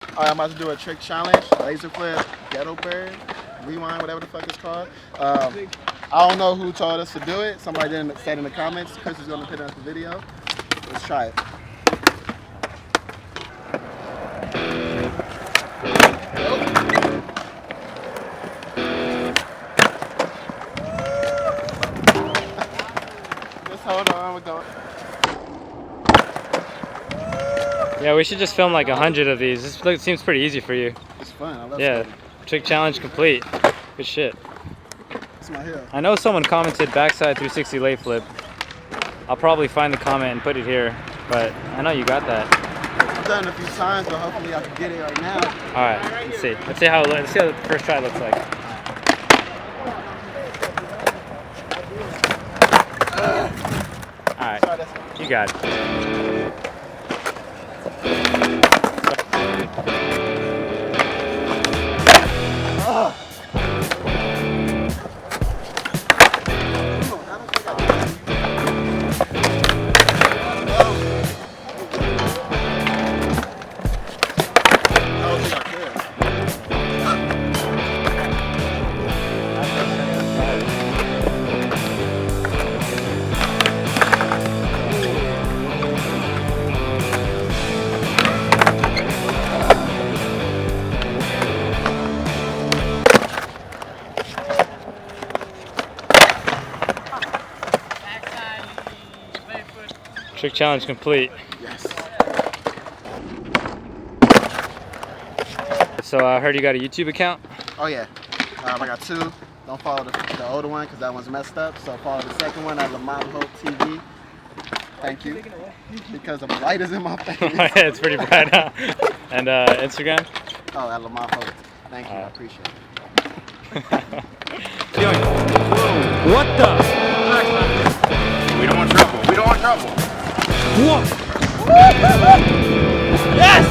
Alright, I'm about to do a trick challenge. Laser flip, ghetto bird, rewind, whatever the fuck it's called. I don't know who told us to do it. Somebody didn't say in the comments. Chris is going to put it up the video. Let's try it. Just hold on, we're going. Yeah, we should just film like 100 of these. This seems pretty easy for you. It's fun. I love Yeah, skating. trick challenge complete. Good shit. It's my hill. I know someone commented backside 360 late flip. I'll probably find the comment and put it here, but I know you got that. I've done it a few times, but hopefully I can get it right now. All right, let's see. Let's see how the first try looks like. All right, you got it. Trick challenge complete. Yes. So I heard you got a YouTube account? Oh yeah. I got two. Don't follow the older one because that one's messed up. So follow the second one at Lamont Holt TV. Thank you. Because the light is in my face. It's pretty bright, huh? And Instagram? Oh, at Lamont Holt. Thank you. I appreciate it. What the? We don't want trouble. We don't want trouble. What? Yes!